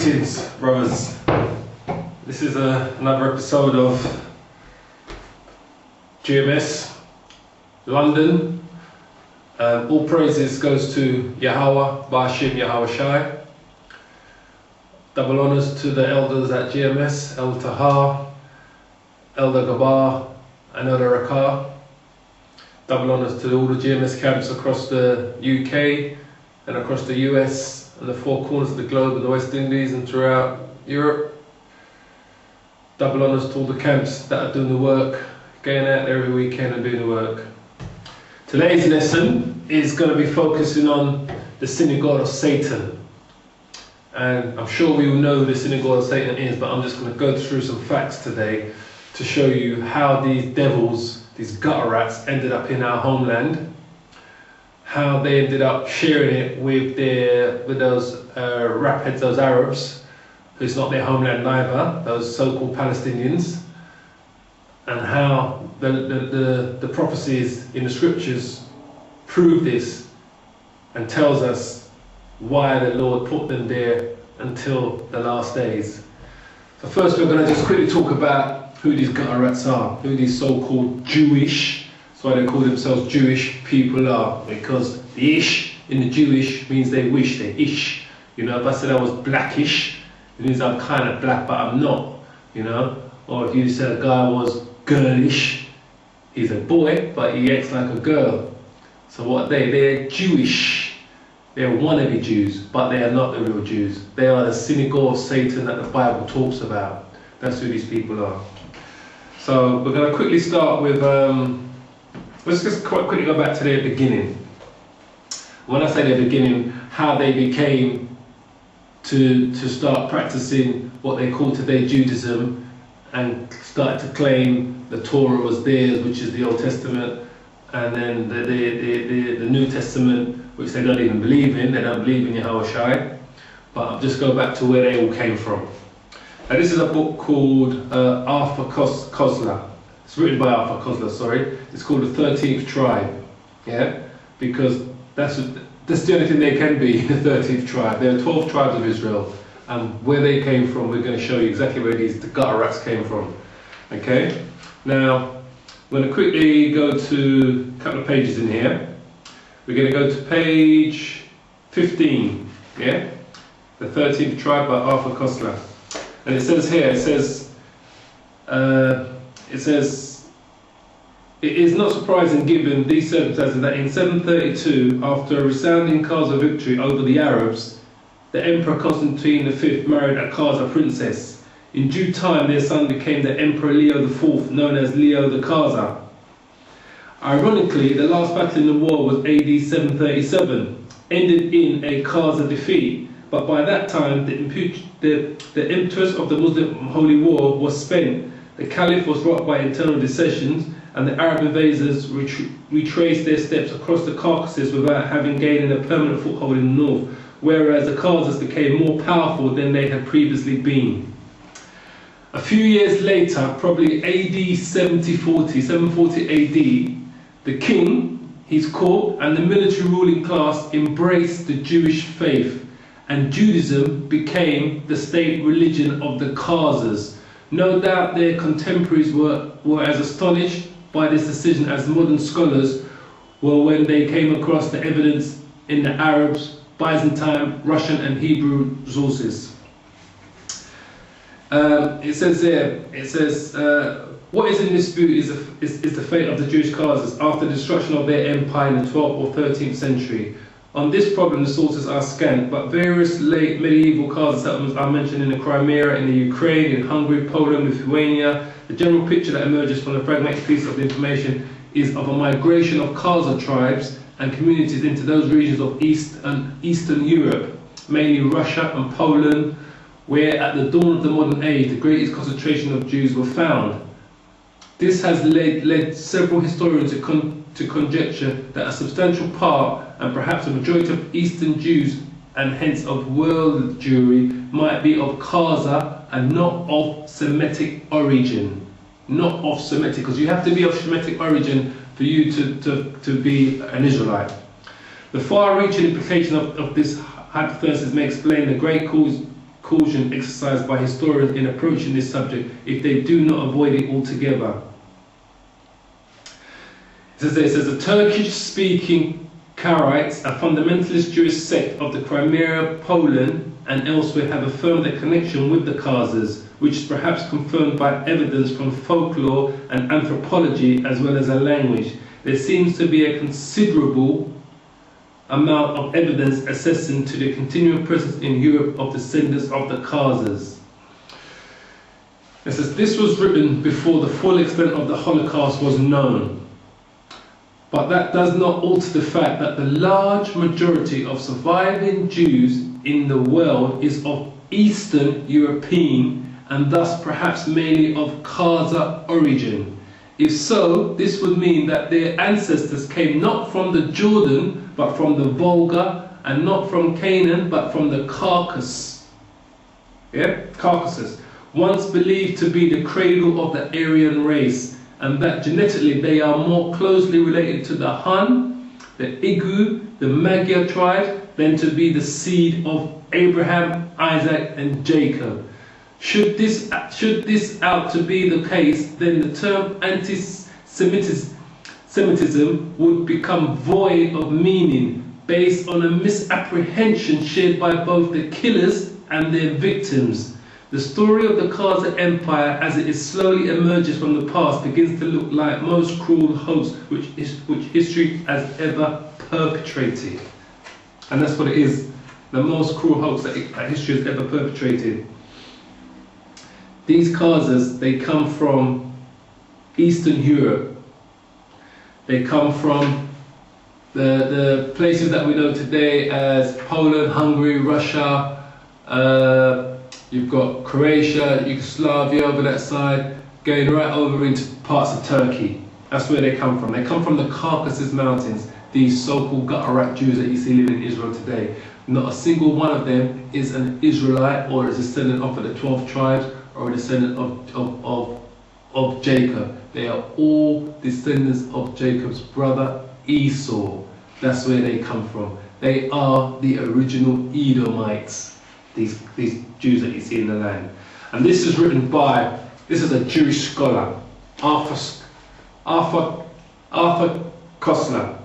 Greetings, brothers. This is another episode of GMS London. All praises goes to Yahweh, Ba'ashim Yahweh Shai. Double honours to the elders at GMS, El Tahar, Elder Gabar, and Elder Rakar. Double honours to all the GMS camps across the UK and across the US and the four corners of the globe and the West Indies and throughout Europe. Double honours to all the camps that are doing the work, going out there every weekend and doing the work. Today's lesson is going to be focusing on the Synagogue of Satan. And I'm sure we all know who the Synagogue of Satan is, but I'm just going to go through some facts today to show you how these devils, these gutter rats, ended up in our homeland, how they ended up sharing it with those rapheads, those Arabs, who's not their homeland either, those so-called Palestinians, and how the prophecies in the scriptures prove this and tells us why the Lord put them there until the last days. So first we're going to just quickly talk about who these gutter rats are, who these so-called Jewish, that's why they call themselves Jewish people are, because the ish in the Jewish means they wish, they ish. You know, if I said I was blackish, it means I'm kind of black but I'm not, you know. Or if you said a guy was girlish, he's a boy but he acts like a girl. So what they're Jewish. They're wannabe Jews, but they are not the real Jews. They are the Synagogue of Satan that the Bible talks about. That's who these people are. So we're going to quickly start with, let's just quite quickly go back to their beginning. When I say their beginning, how they became to start practicing what they call today Judaism and started to claim the Torah was theirs, which is the Old Testament, and then the New Testament, which they don't even believe in. They don't believe in Yahweh Shai. But I'll just go back to where they all came from. Now this is a book called Arthur Koestler. It's written by Arthur Koestler, sorry. It's called The 13th Tribe. Yeah? Because that's the only thing they can be, the 13th tribe. There are 12 tribes of Israel. And where they came from, we're going to show you exactly where the gutter rats came from. Okay? Now, I'm going to quickly go to a couple of pages in here. We're going to go to page 15, yeah? The 13th tribe by Arthur Koestler. And it says here, it says, it is not surprising given these circumstances that in 732, after a resounding Khaza victory over the Arabs, the Emperor Constantine V married a Khaza princess. In due time, their son became the Emperor Leo IV, known as Leo the Khaza. Ironically, the last battle in the war was AD 737, ended in a Khaza defeat, but by that time the impetus of the Muslim Holy War was spent. The Caliph was rocked by internal dissensions, and the Arab invaders retraced their steps across the Caucasus without having gained a permanent foothold in the north, whereas the Khazars became more powerful than they had previously been. A few years later, probably AD 740 AD, the king, his court, and the military ruling class embraced the Jewish faith, and Judaism became the state religion of the Khazars. No doubt their contemporaries were as astonished by this decision as modern scholars were when they came across the evidence in the Arabs, Byzantine, Russian, and Hebrew sources. It says there, what is in dispute is the fate of the Jewish Khazars after the destruction of their empire in the 12th or 13th century. On this problem, the sources are scant, but various late medieval Khazar settlements are mentioned in the Crimea, in the Ukraine, in Hungary, Poland, Lithuania. The general picture that emerges from the fragmented piece of the information is of a migration of Khazar tribes and communities into those regions of Eastern Europe, mainly Russia and Poland, where at the dawn of the modern age the greatest concentration of Jews were found. This has led several historians to conjecture that a substantial part, and perhaps a majority of Eastern Jews, and hence of world Jewry, might be of Khazar and not of Semitic origin. Not of Semitic, because you have to be of Semitic origin for you to be an Israelite. The far-reaching implication of this hypothesis may explain the great caution exercised by historians in approaching this subject if they do not avoid it altogether. It says the Turkish-speaking Karaites, a fundamentalist Jewish sect of the Crimea, Poland and elsewhere, have affirmed their connection with the Khazars, which is perhaps confirmed by evidence from folklore and anthropology as well as a language. There seems to be a considerable amount of evidence assessing to the continuing presence in Europe of descendants of the Khazars. It says this was written before the full extent of the Holocaust was known. But that does not alter the fact that the large majority of surviving Jews in the world is of Eastern European and thus perhaps mainly of Khazar origin. If so, this would mean that their ancestors came not from the Jordan but from the Volga, and not from Canaan but from the Caucasus. Caucasus, once believed to be the cradle of the Aryan race, and that genetically they are more closely related to the Hun, the Igu, the Magyar tribe, than to be the seed of Abraham, Isaac and Jacob. Should this out to be the case, then the term anti-Semitism would become void of meaning based on a misapprehension shared by both the killers and their victims. The story of the Khazar Empire as it is slowly emerges from the past begins to look like most cruel hoax which history has ever perpetrated. And that's what it is, the most cruel hoax that history has ever perpetrated. These Khazars, they come from Eastern Europe. They come from the places that we know today as Poland, Hungary, Russia, you've got Croatia, Yugoslavia over that side, going right over into parts of Turkey. That's where they come from. They come from the Caucasus Mountains, these so-called Guttarat Jews that you see living in Israel today. Not a single one of them is an Israelite or a descendant of the 12 tribes or a descendant of Jacob. They are all descendants of Jacob's brother Esau. That's where they come from. They are the original Edomites, these Jews that you see in the land. And this is written by, this is a Jewish scholar, Arthur Kostler,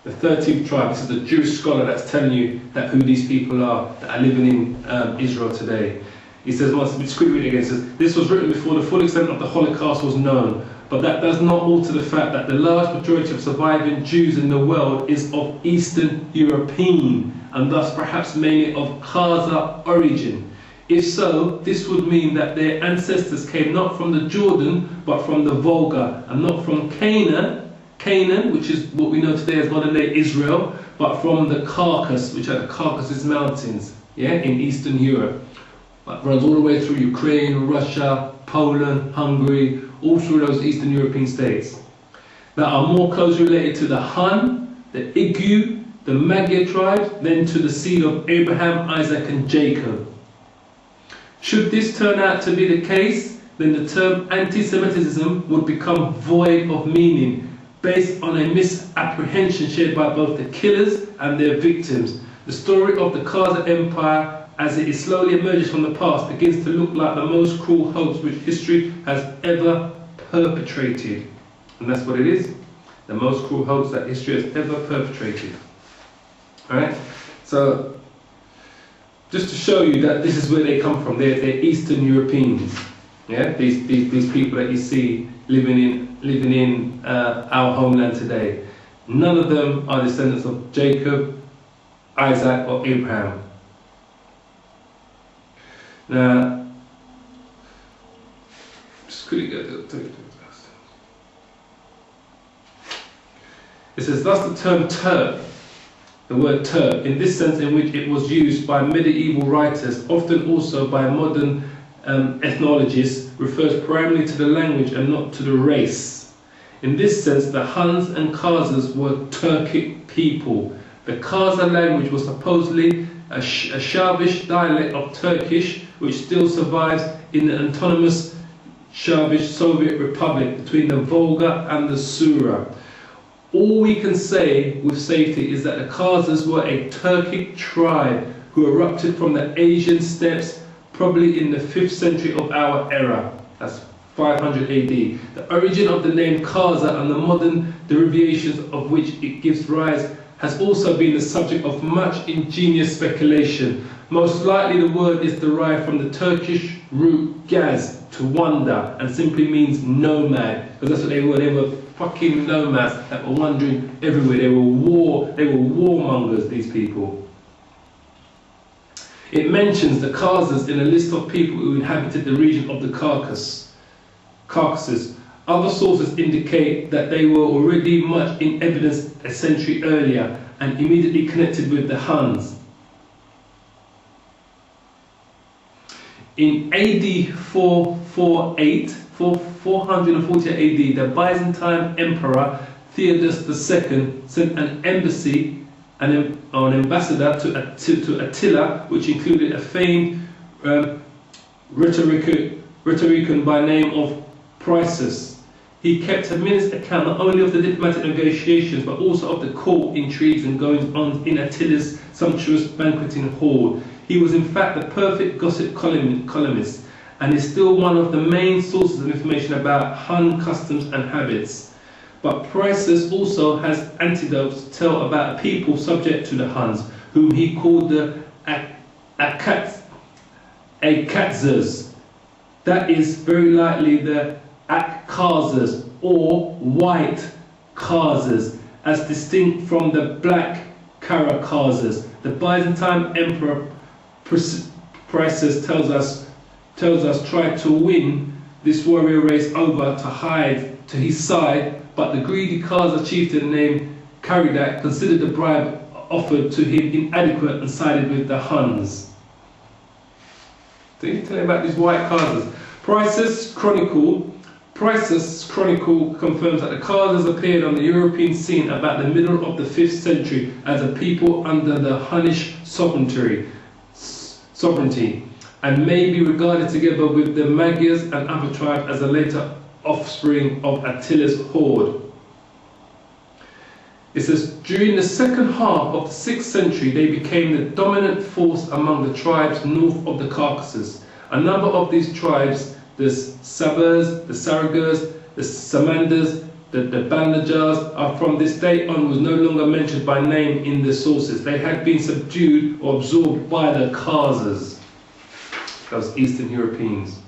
the 13th tribe. This is a Jewish scholar that's telling you that who these people are that are living in Israel today. He says, once we quickly read it again, says, this was written before the full extent of the Holocaust was known, but that does not alter the fact that the large majority of surviving Jews in the world is of Eastern European, and thus perhaps mainly of Khazar origin. If so, this would mean that their ancestors came not from the Jordan, but from the Volga, and not from Canaan, which is what we know today as modern-day Israel, but from the Caucasus, which are the Caucasus Mountains, in Eastern Europe. But runs all the way through Ukraine, Russia, Poland, Hungary, all through those Eastern European states that are more closely related to the Hun, the Igu, the Magyar tribe, than to the seed of Abraham, Isaac and Jacob. Should this turn out to be the case, then the term anti-Semitism would become void of meaning based on a misapprehension shared by both the killers and their victims. The story of the Khazar Empire as it is slowly emerges from the past begins to look like the most cruel hoax which history has ever perpetrated. And that's what it is, the most cruel hoax that history has ever perpetrated. Alright, so just to show you that this is where they come from, they're Eastern Europeans. These people that you see living in our homeland today. None of them are descendants of Jacob, Isaac or Abraham. Now, just quickly go to the it says, thus the term Turk, the word Turk, in this sense in which it was used by medieval writers, often also by modern ethnologists, refers primarily to the language and not to the race. In this sense, the Huns and Khazars were Turkic people. The Khazar language was supposedly a Slavish dialect of Turkish, which still survives in the autonomous Slavish Soviet Republic between the Volga and the Sura. All we can say with safety is that the Khazars were a Turkic tribe who erupted from the Asian steppes probably in the 5th century of our era. That's 500 AD. The origin of the name Khaza and the modern derivations of which it gives rise has also been the subject of much ingenious speculation. Most likely the word is derived from the Turkish root gaz, to wander, and simply means nomad, because that's what they were. They were fucking nomads that were wandering everywhere. They were warmongers, these people. It mentions the Khazars in a list of people who inhabited the region of the Caucasus. Other sources indicate that they were already much in evidence a century earlier and immediately connected with the Huns. In AD 448 AD, the Byzantine Emperor Theodosius II sent an embassy, an ambassador to Attila, which included a famed rhetorician by name of Prisus. He kept a minute's account not only of the diplomatic negotiations but also of the court intrigues and goings-on in Attila's sumptuous banqueting hall. He was in fact the perfect gossip columnist and is still one of the main sources of information about Hun customs and habits. But Prisus also has anecdotes to tell about a people subject to the Huns, whom he called the Akatzers. That is very likely the Khazars or white Khazars, as distinct from the black Kara Khazars. The Byzantine Emperor Prisus tells us tried to win this warrior race over to his side, but the greedy Khazar chieftain named Karidak considered the bribe offered to him inadequate and sided with the Huns. So you tell me about these white Khazars. Prisus Chronicle confirms that the Khazars appeared on the European scene about the middle of the 5th century as a people under the Hunnish sovereignty, and may be regarded together with the Magyars and other tribes as a later offspring of Attila's horde. It says, during the second half of the 6th century they became the dominant force among the tribes north of the Caucasus. A number of these tribes, the Saburs, the Saragurs, the Samandars, the Bandajars, are from this day onwards no longer mentioned by name in the sources. They had been subdued or absorbed by the Khazars, those Eastern Europeans.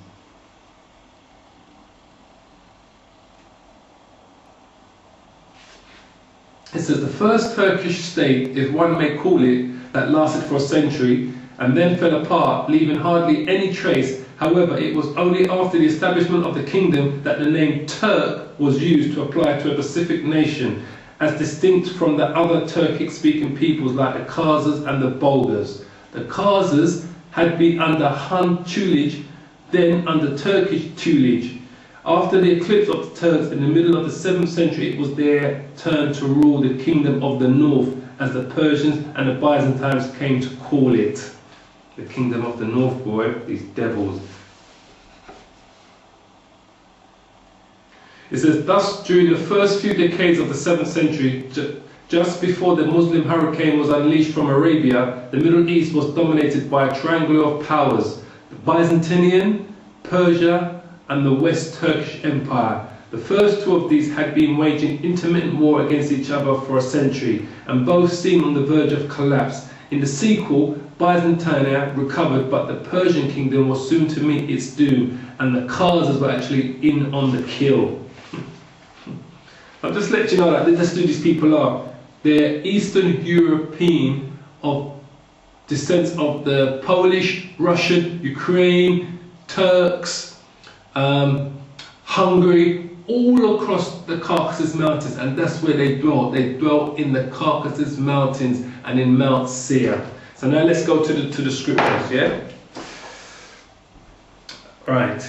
It says the first Turkish state, if one may call it, that lasted for a century and then fell apart, leaving hardly any trace. However, it was only after the establishment of the kingdom that the name Turk was used to apply to a specific nation, as distinct from the other Turkic-speaking peoples like the Khazars and the Bulgars. The Khazars had been under Hun tutelage, then under Turkish tutelage. After the eclipse of the Turks in the middle of the 7th century, it was their turn to rule the kingdom of the north, as the Persians and the Byzantines came to call it. The kingdom of the north, boy, these devils. It says, thus during the first few decades of the 7th century, just before the Muslim hurricane was unleashed from Arabia, the Middle East was dominated by a triangle of powers: the Byzantine, Persia, and the West Turkish Empire. The first two of these had been waging intermittent war against each other for a century, and both seemed on the verge of collapse. In the sequel, Byzantium recovered, but the Persian kingdom was soon to meet its doom, and the Khazars were actually in on the kill. I'll just let you know that that's who these people are. They're Eastern European of descent of the Polish, Russian, Ukraine, Turks, Hungary, all across the Caucasus Mountains, and that's where they dwelt. They dwelt in the Caucasus Mountains and in Mount Seir. So now let's go to the scriptures, yeah? Right.